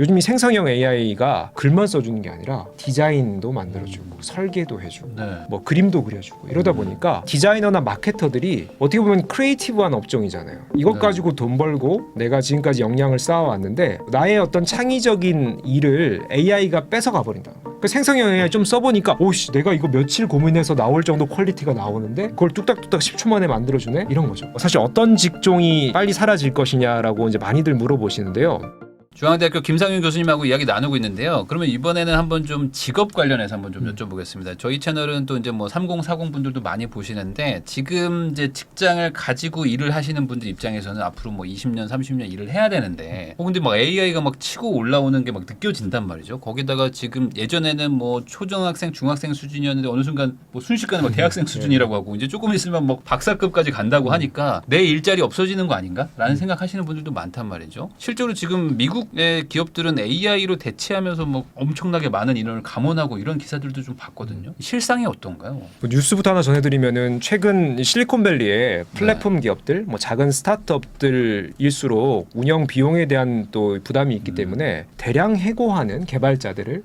요즘 이 생성형 AI가 글만 써주는 게 아니라 디자인도 만들어주고 설계도 해주고 뭐 그림도 그려주고 이러다 보니까 디자이너나 마케터들이 어떻게 보면 크리에이티브한 업종이잖아요. 이것 가지고 돈 벌고 내가 지금까지 역량을 쌓아왔는데 나의 어떤 창의적인 일을 AI가 뺏어가 버린다. 그 생성형 AI 좀 써보니까 오씨 내가 이거 며칠 고민해서 나올 정도 퀄리티가 나오는데 그걸 뚝딱뚝딱 10초 만에 만들어주네? 이런 거죠. 사실 어떤 직종이 빨리 사라질 것이냐라고 이제 많이들 물어보시는데요. 중앙대학교 김상윤 교수님하고 이야기 나누고 있는데요. 그러면 이번에는 한번 좀 직업 관련해서 한번 좀 여쭤보겠습니다. 저희 채널은 또 이제 뭐 3040 분들도 많이 보시는데 지금 이제 직장을 가지고 일을 하시는 분들 입장에서는 앞으로 뭐 20년, 30년 일을 해야 되는데 근데 막 AI가 막 치고 올라오는 게 막 느껴진단 말이죠. 거기다가 지금 예전에는 뭐 초등학생, 중학생 수준이었는데 어느 순간 뭐 순식간에 막 대학생 수준이라고 하고 이제 조금 있으면 뭐 박사급까지 간다고 하니까 내 일자리 없어지는 거 아닌가라는 생각하시는 분들도 많단 말이죠. 실제로 지금 미국 의 기업들은 AI로 대체하면서 뭐 엄청나게 많은 인원을 감원하고 이런 기사들도 좀 봤거든요. 실상이 어떤가요? 뉴스부터 하나 전해드리면은 최근 실리콘밸리의 플랫폼 기업들, 뭐 작은 스타트업들일수록 운영 비용에 대한 또 부담이 있기 때문에 대량 해고하는 개발자들을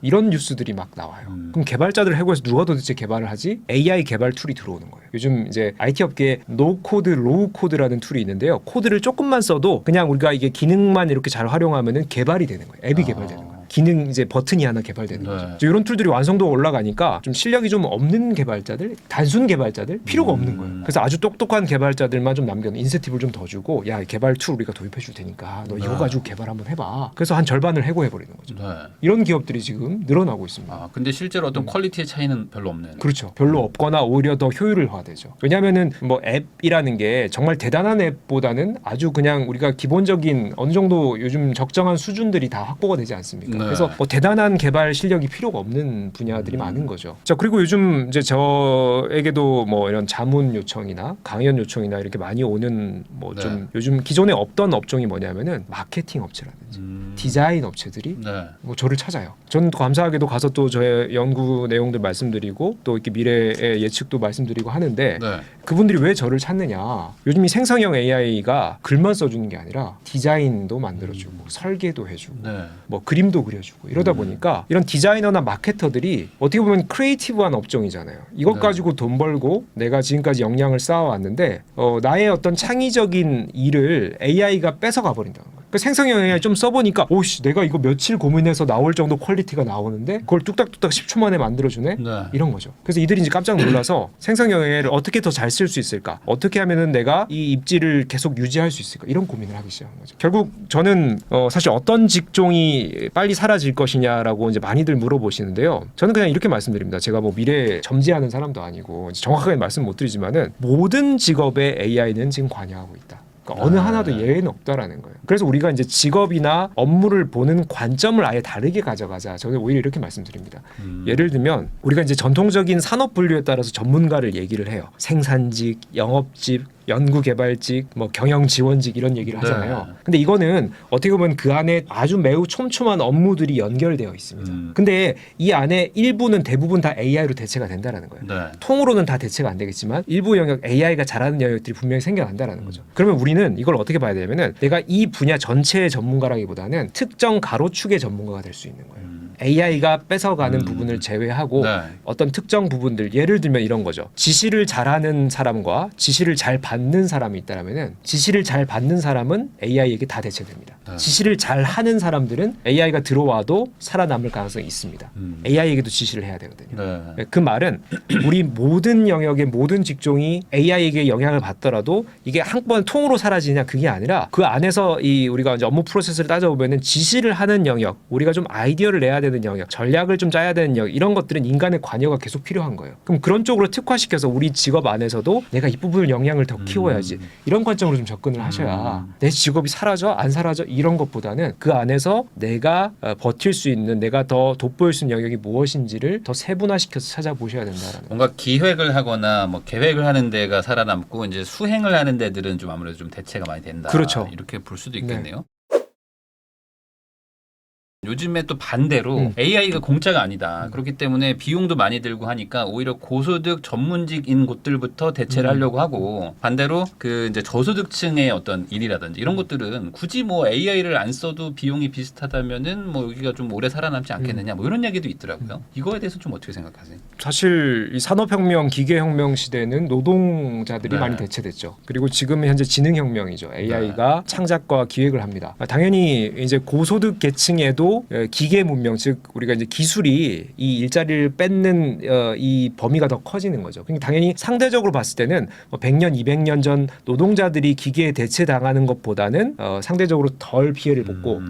이런 뉴스들이 막 나와요. 그럼 개발자들 해고해서 누가 도대체 개발을 하지? AI 개발 툴이 들어오는 거예요. 요즘 이제 IT 업계에 노코드, 로우 코드라는 툴이 있는데요. 코드를 조금만 써도 그냥 우리가 이게 기능만 이렇게 잘 활용하면은 개발이 되는 거예요. 앱이 개발되는 거예요. 기능 이제 버튼이 하나 개발되는 거죠. 이런 툴들이 완성도가 올라가니까 좀 실력이 좀 없는 개발자들, 단순 개발자들 필요가 없는 거예요. 그래서 아주 똑똑한 개발자들만 좀 남겨놓은 인센티브를 좀 더 주고 야 개발 툴 우리가 도입해 줄 테니까 너 이거 가지고 개발 한번 해봐. 그래서 한 절반을 해고해 버리는 거죠. 이런 기업들이 지금 늘어나고 있습니다. 근데 실제로 어떤 퀄리티의 차이는 별로 없는. 그렇죠. 별로 없거나 오히려 더 효율화되죠. 왜냐하면은 뭐 앱이라는 게 정말 대단한 앱보다는 아주 그냥 우리가 기본적인 어느 정도 요즘 적정한 수준들이 다 확보가 되지 않습니까? 그래서 뭐 대단한 개발 실력이 필요가 없는 분야들이 많은 거죠. 자 그리고 요즘 이제 저에게도 뭐 이런 자문 요청이나 강연 요청이나 이렇게 많이 오는 뭐 좀 요즘 기존에 없던 업종이 뭐냐면은 마케팅 업체라든지 디자인 업체들이 뭐 저를 찾아요. 저는 또 감사하게도 가서 또 저의 연구 내용들 말씀드리고 또 이렇게 미래의 예측도 말씀드리고 하는데 그분들이 왜 저를 찾느냐? 요즘 이 생성형 AI가 글만 써주는 게 아니라 디자인도 만들어주고 설계도 해주고 뭐 그림도 그려주고 이러다 보니까 이런 디자이너나 마케터들이 어떻게 보면 크리에이티브한 업종이잖아요. 이것 가지고 돈 벌고 내가 지금까지 역량을 쌓아왔는데 나의 어떤 창의적인 일을 AI가 뺏어가 버린다는 거예요. 그 생성형 AI 좀 써보니까 오씨 내가 이거 며칠 고민해서 나올 정도 퀄리티가 나오는데 그걸 뚝딱뚝딱 10초 만에 만들어주네? 이런 거죠. 그래서 이들이 이제 깜짝 놀라서 생성형 AI를 어떻게 더 잘 쓸 수 있을까? 어떻게 하면은 내가 이 입지를 계속 유지할 수 있을까? 이런 고민을 하기 시작한 거죠. 결국 저는 사실 어떤 직종이 빨리 사라질 것이냐라고 이제 많이들 물어보시는데요. 저는 그냥 이렇게 말씀드립니다. 제가 뭐 미래에 점지하는 사람도 아니고 정확하게 말씀 못 드리지만은 모든 직업에 AI는 지금 관여하고 있다. 그러니까 어느 하나도 예외는 없다라는 거예요. 그래서 우리가 이제 직업이나 업무를 보는 관점을 아예 다르게 가져가자. 저는 오히려 이렇게 말씀드립니다. 예를 들면 우리가 이제 전통적인 산업 분류에 따라서 전문가를 얘기를 해요. 생산직, 영업직, 연구개발직, 뭐 경영지원직 이런 얘기를 하잖아요. 근데 이거는 어떻게 보면 그 안에 아주 매우 촘촘한 업무들이 연결되어 있습니다. 근데 이 안에 일부는 대부분 다 AI로 대체가 된다는 거예요. 통으로는 다 대체가 안 되겠지만 일부 영역 AI가 잘하는 영역들이 분명히 생겨난다는 거죠. 그러면 우리는 이걸 어떻게 봐야 되냐면은 내가 이 분야 전체의 전문가라기보다는 특정 가로축의 전문가가 될 수 있는 거예요. AI가 뺏어가는 부분을 제외하고 어떤 특정 부분들 예를 들면 이런 거죠. 지시를 잘하는 사람과 지시를 잘 받는 사람이 있다면은 지시를 잘 받는 사람은 AI에게 다 대체됩니다. 지시를 잘 하는 사람들은 AI가 들어와도 살아남을 가능성이 있습니다. AI에게도 지시를 해야 되거든요. 그 말은 우리 모든 영역의 모든 직종이 AI에게 영향을 받더라도 이게 한 번 통으로 사라지냐 그게 아니라 그 안에서 이 우리가 이제 업무 프로세스를 따져보면은 지시를 하는 영역, 우리가 좀 아이디어를 내야 되는 영역, 전략을 좀 짜야 되는 영역 이런 것들은 인간의 관여가 계속 필요한 거예요. 그럼 그런 쪽으로 특화시켜서 우리 직업 안에서도 내가 이 부분을 역량을 더 키워야지 이런 관점으로 좀 접근을 하셔야 내 직업이 사라져 안 사라져 이런 것보다는 그 안에서 내가 버틸 수 있는 내가 더 돋보일 수 있는 영역이 무엇인지를 더 세분화시켜서 찾아보셔야 된다라는 뭔가 기획을 하거나 뭐 계획을 하는 데가 살아남고 이제 수행을 하는 데들은 좀 아무래도 좀 대체가 많이 된다. 그렇죠. 이렇게 볼 수도 있겠네요. 요즘에 또 반대로 AI가 공짜가 아니다. 그렇기 때문에 비용도 많이 들고 하니까 오히려 고소득 전문직인 곳들부터 대체를 하려고 하고 반대로 그 이제 저소득층의 어떤 일이라든지 이런 것들은 굳이 뭐 AI를 안 써도 비용이 비슷하다면은 뭐 여기가 좀 오래 살아남지 않겠느냐 뭐 이런 얘기도 있더라고요. 이거에 대해서 좀 어떻게 생각하세요? 사실 이 산업혁명, 기계혁명 시대는 노동자들이 네. 많이 대체됐죠. 그리고 지금 현재 지능혁명이죠. AI가 창작과 기획을 합니다. 당연히 이제 고소득 계층에도 기계 문명, 즉 우리가 이제 기술이 이 일자리를 뺏는 이 범위가 더 커지는 거죠. 그러니까 당연히 상대적으로 봤을 때는 100년, 200년 전 노동자들이 기계에 대체당하는 것보다는 상대적으로 덜 피해를 입고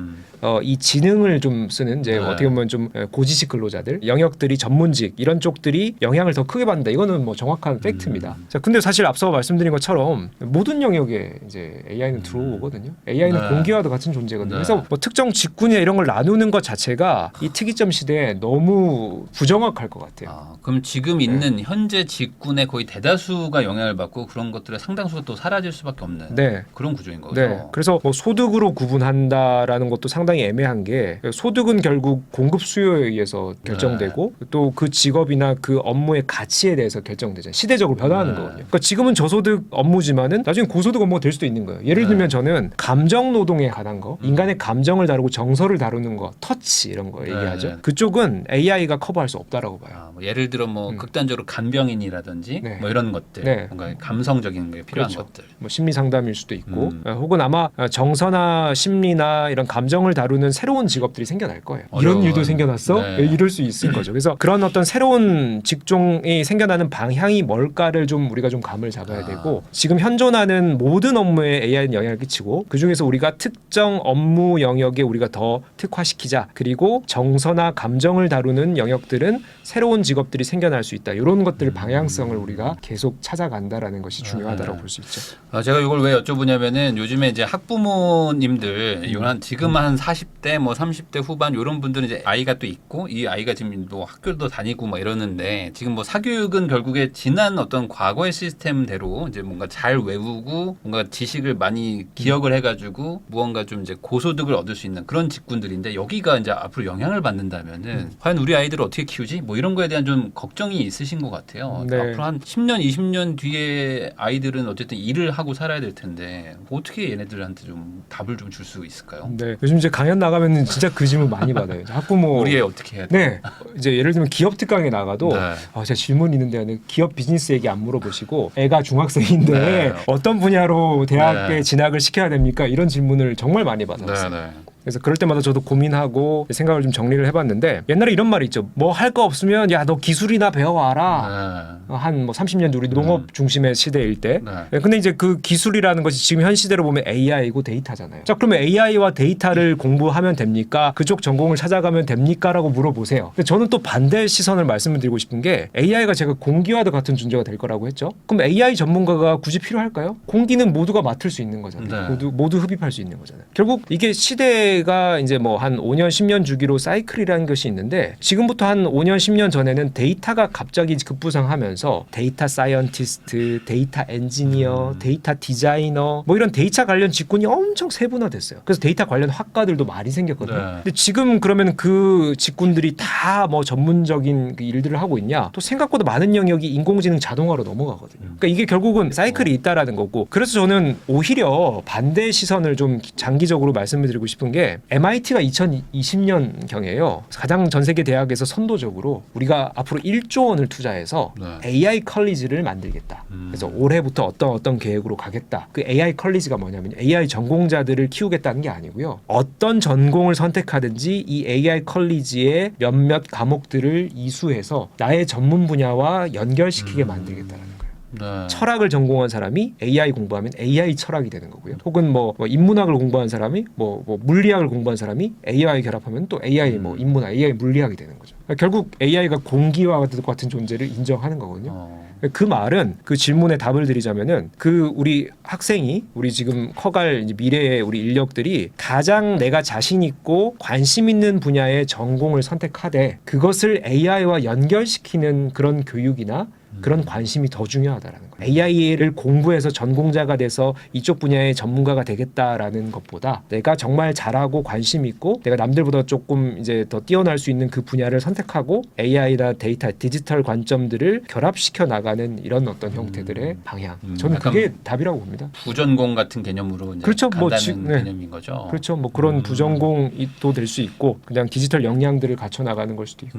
이 지능을 좀 쓰는 이제 네. 어떻게 보면 좀 고지식 근로자들 영역들이 전문직 이런 쪽들이 영향을 더 크게 받는다. 이거는 뭐 정확한 팩트입니다. 자, 근데 사실 앞서 말씀드린 것처럼 모든 영역에 이제 AI는 들어오거든요. AI는 네. 공기와도 같은 존재거든요. 네. 그래서 뭐 특정 직군이나 이런 걸 나누는 것 자체가 이 특이점 시대에 너무 부정확할 것 같아요. 아, 그럼 지금 있는 현재 직군의 거의 대다수가 영향을 받고 그런 것들의 상당수가 또 사라질 수밖에 없는 네. 그런 구조인 거죠. 네. 그래서 뭐 소득으로 구분한다라는 것도 상당히 애매한 게 소득은 결국 공급 수요에 의해서 결정되고 또 그 직업이나 그 업무의 가치에 대해서 결정되잖아요. 시대적으로 변화하는 거거든요. 그러니까 지금은 저소득 업무지만은 나중에 고소득 업무가 될 수도 있는 거예요. 예를 들면 저는 감정 노동에 관한 거, 인간의 감정을 다루고 정서를 다루는 거, 터치 이런 거 얘기하죠. 그쪽은 AI가 커버할 수 없다라고 봐요. 아, 뭐 예를 들어 뭐 극단적으로 간병인이라든지 네. 뭐 이런 것들, 네. 뭔가 감성적인 게 필요한 그렇죠. 것들. 뭐 심리 상담일 수도 있고 혹은 아마 정서나 심리나 이런 감정을 다루는 새로운 직업들이 생겨날 거예요. 이런 어려운. 일도 생겨났어? 네. 이럴 수 있을 거죠. 그래서 그런 어떤 새로운 직종이 생겨나는 방향이 뭘까를 좀 우리가 좀 감을 잡아야 되고 지금 현존하는 모든 업무에 AI는 영향을 끼치고 그중에서 우리가 특정 업무 영역에 우리가 더 특화시키자. 그리고 정서나 감정을 다루는 영역들은 새로운 직업들이 생겨날 수 있다. 이런 것들 방향성을 우리가 계속 찾아간다라는 것이 중요하다고 볼 수 있죠. 제가 이걸 왜 여쭤보냐면은 요즘에 이제 학부모님들 요한 지금 한 40대 뭐 30대 후반 이런 분들은 이제 아이가 또 있고 이 아이가 지금 뭐 학교도 다니고 뭐 이러는데 지금 뭐 사교육은 결국에 지난 어떤 과거의 시스템대로 이제 뭔가 잘 외우고 뭔가 지식을 많이 기억을 해가지고 무언가 좀 이제 고소득을 얻을 수 있는 그런 직군들인데 여기가 이제 앞으로 영향을 받는다면은 과연 우리 아이들을 어떻게 키우지? 뭐 이런 거에 대한 좀 걱정이 있으신 것 같아요. 네. 앞으로 한 10년, 20년 뒤에 아이들은 어쨌든 일을 하고 살아야 될 텐데 어떻게 얘네들한테 좀 답을 좀 줄 수 있을까요? 네. 요즘 이제 강연 나가면은 진짜 그 질문 많이 받아요. 학부모 우리 애 어떻게 해야 돼? 네. 이제 예를 들면 기업 특강에 나가도 네. 제가 질문 있는데 기업 비즈니스 얘기 안 물어보시고 애가 중학생인데 네. 어떤 분야로 대학에 네. 진학을 시켜야 됩니까? 이런 질문을 정말 많이 받았어요. 네. 그래서 그럴 때마다 저도 고민하고 생각을 좀 정리를 해봤는데 옛날에 이런 말이 있죠. 뭐 할 거 없으면 야 너 기술이나 배워와라. 한 뭐 30년 우리 농업 중심의 시대일 때. 네. 근데 이제 그 기술이라는 것이 지금 현 시대로 보면 AI고 데이터잖아요. 자 그러면 AI와 데이터를 공부하면 됩니까? 그쪽 전공을 찾아가면 됩니까?라고 물어보세요. 근데 저는 또 반대 시선을 말씀을 드리고 싶은 게 AI가 제가 공기와도 같은 존재가 될 거라고 했죠. 그럼 AI 전문가가 굳이 필요할까요? 공기는 모두가 맡을 수 있는 거잖아요. 네. 모두 흡입할 수 있는 거잖아요. 결국 이게 시대가 이제 뭐 한 5년, 10년 주기로 사이클이라는 것이 있는데 지금부터 한 5년, 10년 전에는 데이터가 갑자기 급부상하면서 데이터 사이언티스트, 데이터 엔지니어, 데이터 디자이너 뭐 이런 데이터 관련 직군이 엄청 세분화됐어요. 그래서 데이터 관련 학과들도 많이 생겼거든요. 네. 근데 지금 그러면 그 직군들이 다 뭐 전문적인 그 일들을 하고 있냐? 또 생각보다 많은 영역이 인공지능 자동화로 넘어가거든요. 그러니까 이게 결국은 사이클이 있다라는 거고 그래서 저는 오히려 반대 시선을 좀 장기적으로 말씀을 드리고 싶은 게 MIT가 2020년경에요. 가장 전 세계 대학에서 선도적으로 우리가 앞으로 1조 원을 투자해서 AI 컬리지를 만들겠다. 그래서 올해부터 어떤 계획으로 가겠다. 그 AI 컬리지가 뭐냐면 AI 전공자들을 키우겠다는 게 아니고요. 어떤 전공을 선택하든지 이 AI 컬리지의 몇몇 과목들을 이수해서 나의 전문 분야와 연결시키게 만들겠다는 거예요. 네. 철학을 전공한 사람이 AI 공부하면 AI 철학이 되는 거고요. 혹은 뭐 인문학을 공부한 사람이 뭐 물리학을 공부한 사람이 AI 결합하면 또 AI 뭐 인문학, AI 물리학이 되는 거죠. 그러니까 결국 AI가 공기와 같은 존재를 인정하는 거거든요. 그 말은 그 질문에 답을 드리자면은 그 우리 학생이 우리 지금 커갈 미래의 우리 인력들이 가장 내가 자신 있고 관심 있는 분야의 전공을 선택하되 그것을 AI와 연결시키는 그런 교육이나 그런 관심이 더 중요하다라는 거예요. AI를 공부해서 전공자가 돼서 이쪽 분야의 전문가가 되겠다라는 것보다 내가 정말 잘하고 관심 있고 내가 남들보다 조금 이제 더 뛰어날 수 있는 그 분야를 선택하고 AI나 데이터, 디지털 관점들을 결합시켜 나가는 이런 어떤 형태들의 방향. 저는 그게 답이라고 봅니다. 부전공 같은 개념으로 이제 그렇죠. 간다는 개념인 거죠. 그렇죠. 뭐 그런 부전공도 될 수 있고 그냥 디지털 역량들을 갖춰 나가는 걸 수도 있고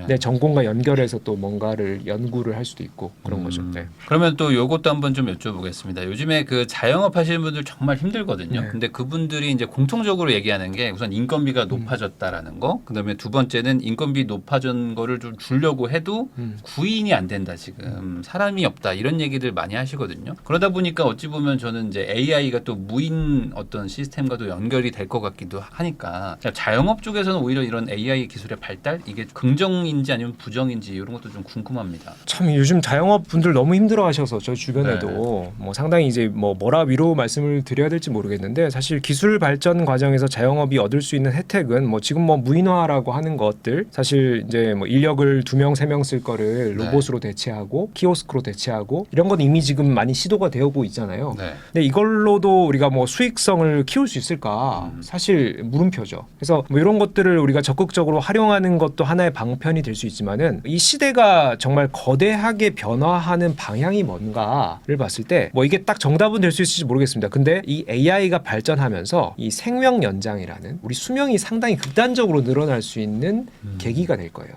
내 전공과 연결해서 또 뭔가를 연구를 할 수도 있고 그런 거죠. 네. 그러면 또 요것도 한번 좀 여쭤보겠습니다. 요즘에 그 자영업 하시는 분들 정말 힘들거든요. 네. 근데 그분들이 이제 공통적으로 얘기하는 게 우선 인건비가 높아졌다라는 거. 그다음에 두 번째는 인건비 높아진 거를 좀 주려고 해도 구인이 안 된다 지금. 사람이 없다 이런 얘기들 많이 하시거든요. 그러다 보니까 어찌 보면 저는 이제 AI가 또 무인 어떤 시스템과도 연결이 될 것 같기도 하니까 자영업 쪽에서는 오히려 이런 AI 기술의 발달 이게 긍정인지 아니면 부정인지 이런 것도 좀 궁금합니다. 참 요즘 자영업 분들 너무 힘들어하셔서 저 주변에도 뭐 상당히 이제 뭐라 위로 말씀을 드려야 될지 모르겠는데 사실 기술 발전 과정에서 자영업이 얻을 수 있는 혜택은 뭐 지금 뭐 무인화라고 하는 것들 사실 이제 뭐 인력을 2명 3명 쓸 거를 로봇으로 대체하고 키오스크로 대체하고 이런 건 이미 지금 많이 시도가 되고 있잖아요. 근데 이걸로도 우리가 뭐 수익성을 키울 수 있을까? 사실 물음표죠. 그래서 뭐 이런 것들을 우리가 적극적으로 활용하는 것도 하나의 방편이 될 수 있지만은 이 시대가 정말 거대하게 변화하는 방향이 뭔가를 봤을 때 뭐 이게 딱 정답은 될 수 있을지 모르겠습니다. 근데 이 AI가 발전하면서 이 생명 연장이라는 우리 수명이 상당히 극단적으로 늘어날 수 있는 계기가 될 거예요.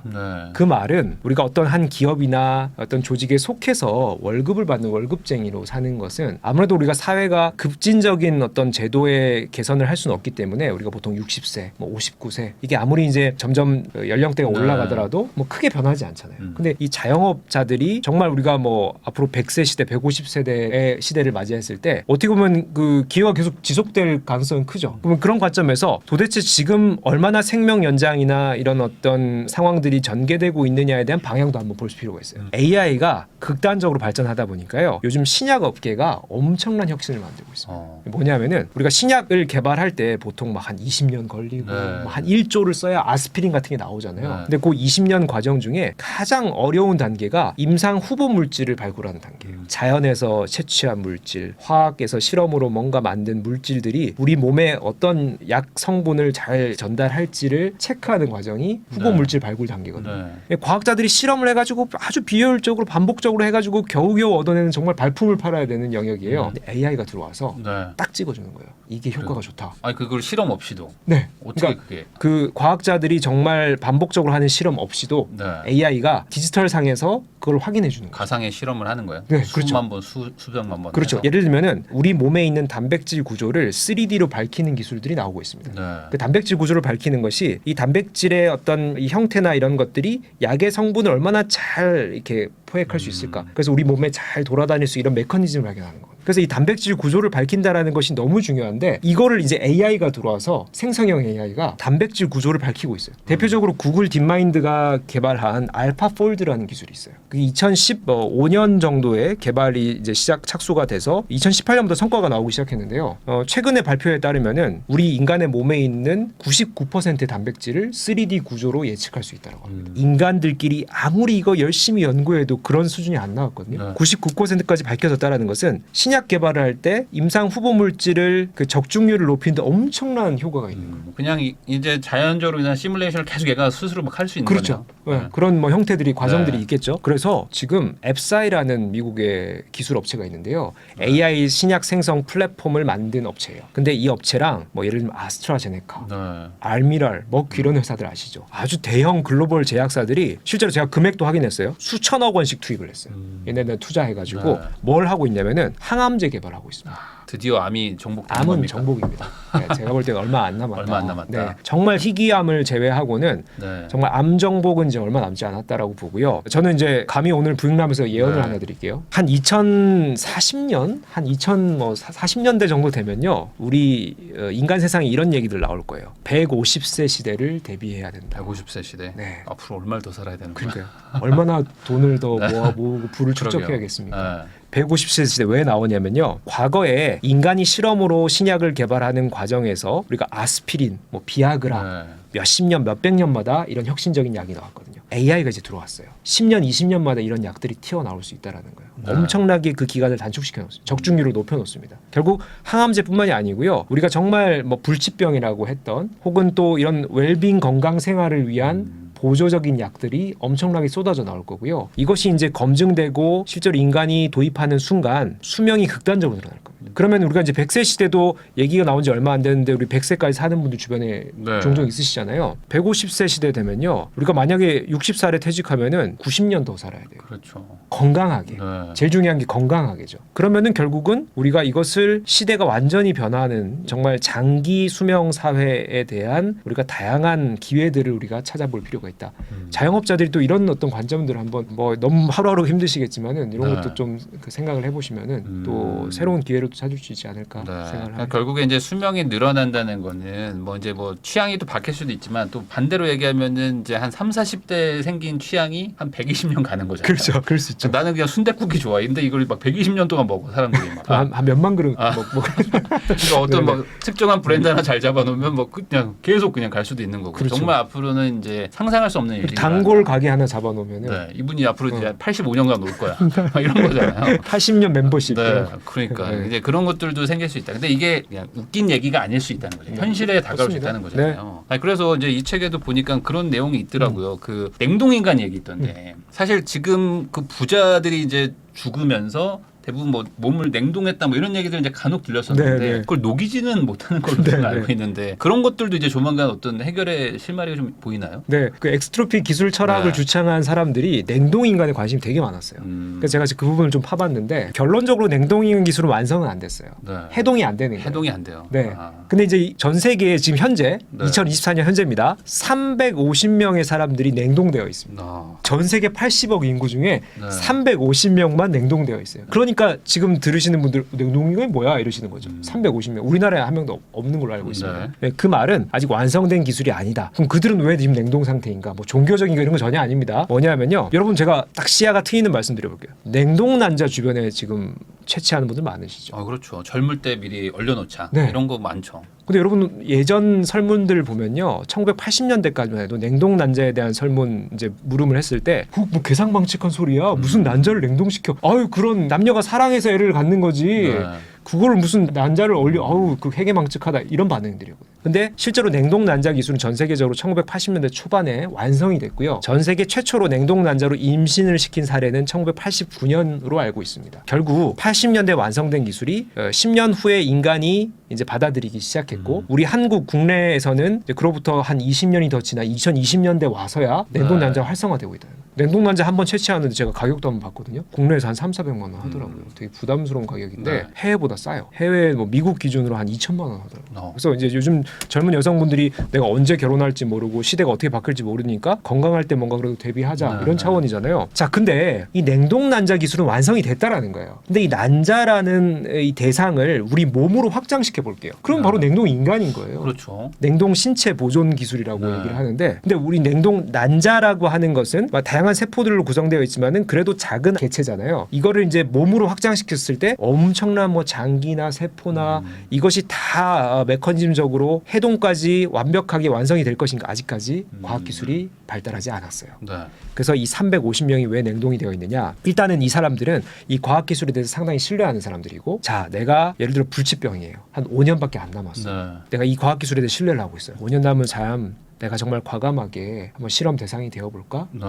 그 말은 우리가 어떤 한 기업이나 어떤 조직에 속해서 월급을 받는 월급쟁이로 사는 것은 아무래도 우리가 사회가 급진적인 어떤 제도의 개선을 할 수는 없기 때문에 우리가 보통 60세, 뭐 59세 이게 아무리 이제 점점 연령대가 올라가더라도 뭐 크게 변하지 않잖아요. 근데 이 자영업자들이 정말 우리가 뭐 앞으로 100세 시대, 150세대의 시대를 맞이했을 때 어떻게 보면 그 기회가 계속 지속될 가능성은 크죠. 그러면 그런 관점에서 도대체 지금 얼마나 생명 연장이나 이런 어떤 상황들이 전개되고 있느냐에 대한 방향도 한번 볼 필요가 있어요. AI가 극단적으로 발전하다 보니까요. 요즘 신약 업계가 엄청난 혁신을 만들고 있습니다. 뭐냐면은 우리가 신약을 개발할 때 보통 막 한 20년 걸리고 뭐 한 1조를 써야 아스피린 같은 게 나오잖아요. 근데 그 20년 과정 중에 가장 어려운 단계가 임상 후보 물질을 발굴하는 단계예요. 자연에서 채취한 물질, 화학에서 실험으로 뭔가 만든 물질들이 우리 몸에 어떤 약 성분을 잘 전달할지를 체크하는 과정이 후보 물질 발굴 단계거든요. 과학자들이 실험을 해가지고 아주 비효율적으로 반복적으로 해가지고 겨우겨우 얻어내는 정말 발품을 팔아야 되는 영역이에요. 근데 AI가 들어와서 딱 찍어주는 거예요. 이게 효과가 좋다. 아니 그걸 실험 없이도. 네. 어떻게 그러니까 그게? 그 과학자들이 정말 반복적으로 하는 실험 없이도 AI가 디지털 상에서 그걸 확인해 주는 거예요. 가상의 실험을 하는 거예요. 네, 수만 번, 수백만 번. 그렇죠. 해서. 예를 들면은 우리 몸에 있는 단백질 구조를 3D로 밝히는 기술들이 나오고 있습니다. 그 단백질 구조를 밝히는 것이 이 단백질의 어떤 이 형태나 이런 것들이 약의 성분을 얼마나 잘 이렇게 포획할 수 있을까. 그래서 우리 몸에 잘 돌아다닐 수 이런 메커니즘을 발견하는 거예요. 그래서 이 단백질 구조를 밝힌다라는 것이 너무 중요한데 이거를 이제 AI가 들어와서 생성형 AI가 단백질 구조를 밝히고 있어요. 대표적으로 구글 딥마인드가 개발한 알파폴드라는 기술이 있어요. 그 2015년 정도에 개발이 이제 착수가 돼서 2018년부터 성과가 나오기 시작했는데요. 최근에 발표에 따르면은 우리 인간의 몸에 있는 99%의 단백질을 3D 구조로 예측할 수 있다고 합니다. 인간들끼리 아무리 이거 열심히 연구해도 그런 수준이 안 나왔거든요. 99%까지 밝혀졌다라는 것은 신약 개발을 할 때 임상 후보 물질을 그 적중률을 높이는데 엄청난 효과가 있는 거예요. 그냥 이제 자연적으로 그냥 시뮬레이션을 계속 얘가 스스로 막 할 수 있는 그렇죠. 거네요. 그런 뭐 형태들이 과정들이 있겠죠. 그래서 지금 앱사이라는 미국의 기술 업체가 있는데요. AI 신약 생성 플랫폼을 만든 업체예요. 근데 이 업체랑 뭐 예를 들면 아스트라제네카, 알미랄, 머크 이런 회사들 아시죠? 아주 대형 글로벌 제약사들이 실제로 제가 금액도 확인했어요. 수천억 원씩 투입을 했어요. 얘네들 투자해가지고 뭘 하고 있냐면은 항암제 개발하고 있습니다. 드디어 암이 정복된 암은 겁니까? 정복입니다. 네, 제가 볼 때는 얼마 안 남았다. 얼마 안 남았다. 네, 정말 희귀암을 제외하고는 정말 암 정복은 이제 얼마 남지 않았다라고 보고요. 저는 이제 감히 오늘 부익람에서 예언을 하나 드릴게요. 한 2040년, 한 2040년대 정도 되면요, 우리 인간 세상에 이런 얘기들 나올 거예요. 150세 시대를 대비해야 된다. 150세 시대. 네. 앞으로 얼마를 더 살아야 되는 거예요? 그러니까요. 얼마나 돈을 더 모으고 부를 축적해야겠습니까? 150세 시대 왜 나오냐면요. 과거에 인간이 실험으로 신약을 개발하는 과정에서 우리가 아스피린, 뭐 비아그라 몇십 년, 몇백 년마다 이런 혁신적인 약이 나왔거든요. AI가 이제 들어왔어요. 10년, 20년마다 이런 약들이 튀어나올 수 있다는 거예요. 네. 엄청나게 그 기간을 단축시켜 놓습니다. 적중률을 높여 놓습니다. 결국 항암제뿐만이 아니고요. 우리가 정말 뭐 불치병이라고 했던 혹은 또 이런 웰빙 건강 생활을 위한 보조적인 약들이 엄청나게 쏟아져 나올 거고요. 이것이 이제 검증되고 실제로 인간이 도입하는 순간 수명이 극단적으로 늘어날 겁니다. 그러면 우리가 이제 100세 시대도 얘기가 나온 지 얼마 안 됐는데 우리 100세까지 사는 분들 주변에 네. 종종 있으시잖아요. 150세 시대 되면요. 우리가 만약에 60살에 퇴직하면은 90년 더 살아야 돼요. 그렇죠. 건강하게. 네. 제일 중요한 게 건강하게죠. 그러면은 결국은 우리가 이것을 시대가 완전히 변화하는 정말 장기 수명 사회에 대한 우리가 다양한 기회들을 우리가 찾아볼 필요가 있다. 자영업자들이 또 이런 어떤 관점들을 한번 뭐 너무 하루하루 힘드시겠지만은 이런 네. 것도 좀 그 생각을 해보시면은 또 새로운 기회를 또 찾을 수 있지 않을까 생각을 그러니까 합니다. 결국에 이제 수명이 늘어난다는 거는 뭐 이제 뭐 취향이 또 바뀔 수도 있지만 또 반대로 얘기하면은 이제 한 3, 40대 생긴 취향이 한 120년 가는 거잖아요. 그렇죠. 그럴 수 있죠. 나는 그냥 순댓국이 좋아. 근데 이걸 막 120년 동안 먹어 사람들이 막. 한 몇만 그릇 그러니까 어떤 네네. 뭐 특정한 브랜드 하나 잘 잡아놓으면 뭐 그냥 계속 그냥 갈 수도 있는 거고. 그렇죠. 정말 앞으로는 이제 상상할 수 없는 일이. 단골 가게 하나 잡아놓으면은 네, 이분이 앞으로 이제 85년간 올 거야. 막 이런 거잖아요. 80년 멤버십. 네, 그러니까 네. 이제 그런 것들도 생길 수 있다. 근데 이게 그냥 웃긴 얘기가 아닐 수 있다는 거죠. 현실에 다가올 수 그렇습니다. 있다는 거잖아요. 아니, 그래서 이제 이 책에도 보니까 그런 내용이 있더라고요. 그 냉동인간 얘기 있던데 사실 지금 그 부자들이 이제 죽으면서 대부분 뭐 몸을 냉동했다 뭐 이런 얘기들 이제 간혹 들렸었는데 네, 네. 그걸 녹이지는 못하는 걸로 네, 저는 네. 알고 있는데 그런 것들도 이제 조만간 어떤 해결의 실마리가 좀 보이나요? 네, 그 엑스트로피 기술 철학을 네. 주창한 사람들이 냉동 인간에 관심이 되게 많았어요. 그래서 제가 그 부분을 좀 파봤는데 결론적으로 냉동 인간 기술은 완성은 안 됐어요. 네. 해동이 안 되는 거예요. 해동이 안 돼요. 네. 아. 근데 이제 전 세계에 지금 현재 네. 2024년 현재입니다. 350명의 사람들이 냉동되어 있습니다. 전 세계 80억 인구 중에 네. 350명만 냉동되어 있어요. 그러니까 지금 들으시는 분들 냉동인간이 뭐야 이러시는 거죠. 350명. 우리나라에 한 명도 없는 걸로 알고 있습니다. 네. 네, 그 말은 아직 완성된 기술이 아니다. 그럼 그들은 왜 지금 냉동 상태인가? 뭐 종교적인 거 이런 거 전혀 아닙니다. 뭐냐면요. 여러분 제가 딱 시야가 트이는 말씀 드려볼게요. 냉동 난자 주변에 지금 채취하는 분들 많으시죠. 그렇죠. 젊을 때 미리 얼려놓자. 네. 이런 거 많죠. 근데 여러분 예전 설문들 보면요, 1980년대까지만 해도 냉동 난자에 대한 설문 이제 물음을 했을 때, 뭐 괴상망측한 소리야. 무슨 난자를 냉동시켜? 아유 그런 남녀가 사랑해서 애를 갖는 거지. 네. 그걸 무슨 난자를 얼려? 아우 그 회개망측하다 이런 반응들이거든요. 근데 실제로 냉동 난자 기술은 전 세계적으로 1980년대 초반에 완성이 됐고요. 전 세계 최초로 냉동 난자로 임신을 시킨 사례는 1989년으로 알고 있습니다. 결국 80년대 완성된 기술이 10년 후에 인간이 이제 받아들이기 시작했고 우리 한국 국내에서는 이제 그로부터 한 20년이 더 지나 2020년대 와서야 냉동 난자 가 활성화되고 있다. 냉동 난자 한번 채취하는데 제가 가격도 한번 봤거든요. 국내에서 한 3,400만 원 하더라고요. 되게 부담스러운 가격인데 네. 해외보다 싸요. 해외 뭐 미국 기준으로 한 2천만 원 하더라고요. 어. 그래서 이제 요즘 젊은 여성분들이 내가 언제 결혼할지 모르고 시대가 어떻게 바뀔지 모르니까 건강할 때 뭔가 그래도 대비하자 네. 이런 차원이잖아요. 자, 근데 이 냉동 난자 기술은 완성이 됐다라는 거예요. 근데 이 난자라는 이 대상을 우리 몸으로 확장시켜 볼게요. 그럼 바로 냉동 인간인 거예요. 그렇죠. 냉동 신체 보존 기술이라고 네. 얘기를 하는데, 근데 우리 냉동 난자라고 하는 것은 다양한 세포들로 구성되어 있지만은 그래도 작은 개체잖아요. 이거를 이제 몸으로 확장시켰을 때 엄청난 뭐 장기나 세포나 이것이 다 메커니즘적으로 해동까지 완벽하게 완성이 될 것인가 아직까지 과학 기술이 발달하지 않았어요. 네. 그래서 이 350명이 왜 냉동이 되어 있느냐? 일단은 이 사람들은 이 과학 기술에 대해서 상당히 신뢰하는 사람들이고, 자, 내가 예를 들어 불치병이에요. 한 5년밖에 안 남았어. 네. 내가 이 과학 기술에 대해 신뢰를 하고 있어요. 5년 남은 삶 내가 정말 과감하게 한번 실험 대상이 되어볼까? 네.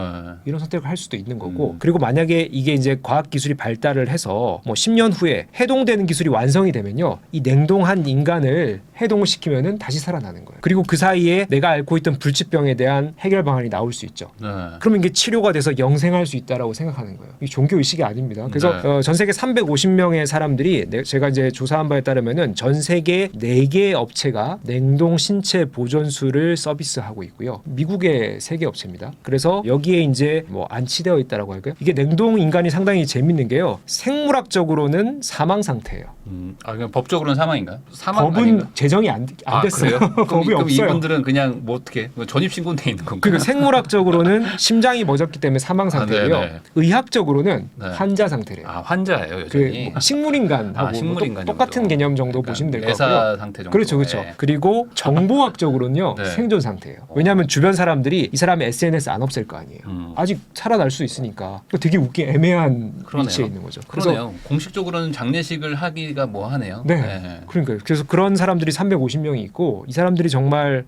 이런 선택을 할 수도 있는 거고, 그리고 만약에 이게 이제 과학 기술이 발달을 해서 뭐 10년 후에 해동되는 기술이 완성이 되면요, 이 냉동한 인간을 해동을 시키면은 다시 살아나는 거예요. 그리고 그 사이에 내가 앓고 있던 불치병에 대한 해결 방안이 나올 수 있죠. 네. 그러면 이게 치료가 돼서 영생할 수 있다라고 생각하는 거예요. 이 종교 의식이 아닙니다. 그래서 네. 전 세계 350명의 사람들이 제가 이제 조사한 바에 따르면은 전 세계 4개 업체가 냉동 신체 보존술을 서비스하고 있고요. 미국의 3개 업체입니다. 그래서 여기에 이제 뭐 안치되어 있다라고 할까요? 이게 냉동 인간이 상당히 재밌는 게요. 생물학적으로는 사망 상태예요. 그냥 법적으로는 사망인가요? 사망 법은 아닌가? 제정이 안 됐어요. 그래요? 법이 그럼 없어요. 이분들은 그냥 뭐 어떻게 전입 신고는 돼 있는 건가요? 그러니까 생물학적으로는 심장이 멎었기 때문에 사망 상태고요. 네네. 의학적으로는 네. 환자 상태래요. 환자예요 그 여전히. 뭐 식물인간하고 식물인간 똑같은 정도. 개념 정도 약간 보시면 될 것 내사 같고요. 상태 정도. 그렇죠, 그렇죠. 네. 그리고 정보학적으로는요 네. 생존 상태. 같아요. 왜냐하면 주변 사람들이 이 사람의 SNS 안 없앨 거 아니에요. 아직 살아날 수 있으니까 되게 웃긴 애매한 그러네요. 위치에 있는 거죠. 그러네요. 공식적으로는 장례식을 하기가 뭐 하네요. 네. 그러니까요. 그래서 그런 사람들이 350명이 있고 이 사람들이 정말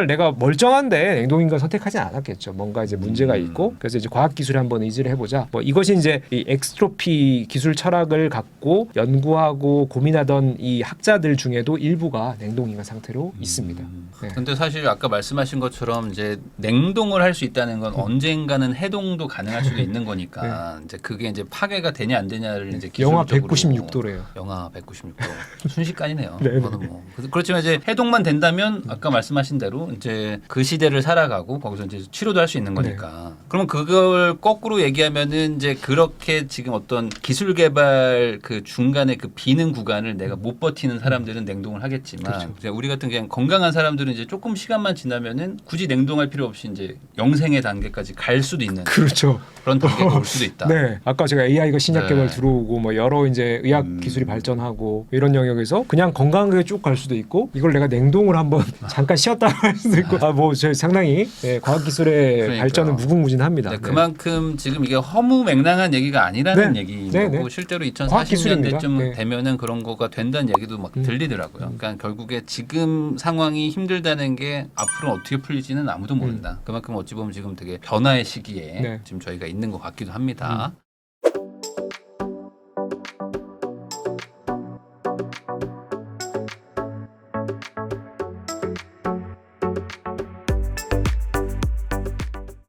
내가 멀쩡한데 냉동인간 선택하진 않았겠죠. 뭔가 이제 문제가 있고 그래서 이제 과학 기술에 한번 의지를 해보자. 이것이 이제 이 엑스트로피 기술 철학을 갖고 연구하고 고민하던 이 학자들 중에도 일부가 냉동인간 상태로 있습니다. 네. 근데 사실 아까 말씀하신 것처럼 이제 냉동을 할 수 있다는 건 언젠가는 해동도 가능할 수도 있는 거니까 이제 그게 이제 파괴가 되냐 안 되냐를 이제 영하 기술적으로 196도래요. 영하 196도 순식간이네요. 네, 그거는 뭐 그렇지만 이제 해동만 된다면 아까 말씀하신 대로 이제 그 시대를 살아가고 거기서 이제 치료도 할 수 있는 거니까. 그러면 그걸 거꾸로 얘기하면은 이제 그렇게 지금 어떤 기술 개발 그 중간에 그 비는 구간을 내가 못 버티는 사람들은 냉동을 하겠지만 그렇죠. 이제 우리 같은 그냥 건강한 사람들은 이제 조금 시간만 지나면은 굳이 냉동할 필요 없이 이제 영생의 단계까지 갈 수도 있는 그렇죠. 그런 단계가 올 수도 있다. 네, 아까 제가 AI가 신약 개발 네. 들어오고 뭐 여러 이제 의학 기술이 발전하고 이런 영역에서 그냥 건강하게 쭉 갈 수도 있고 이걸 내가 냉동을 한번 잠깐 쉬었다 할 수도 있고 저 상당히 과학 기술의 그러니까요. 발전은 무궁무진합니다. 네, 네. 그만큼 지금 이게 허무맹랑한 얘기가 아니라는 네. 얘기인 네, 거고 네. 실제로 과학 기술입니다. 2040년대쯤 네. 되면은 그런 거가 된다는 얘기도 막 들리더라고요. 그러니까 결국에 지금 상황이 힘들다는 게 앞으로 어떻게 풀릴지는 아무도 모른다. 그만큼 어찌 보면 지금 되게 변화의 시기에 네. 지금 저희가 있는 것 같기도 합니다.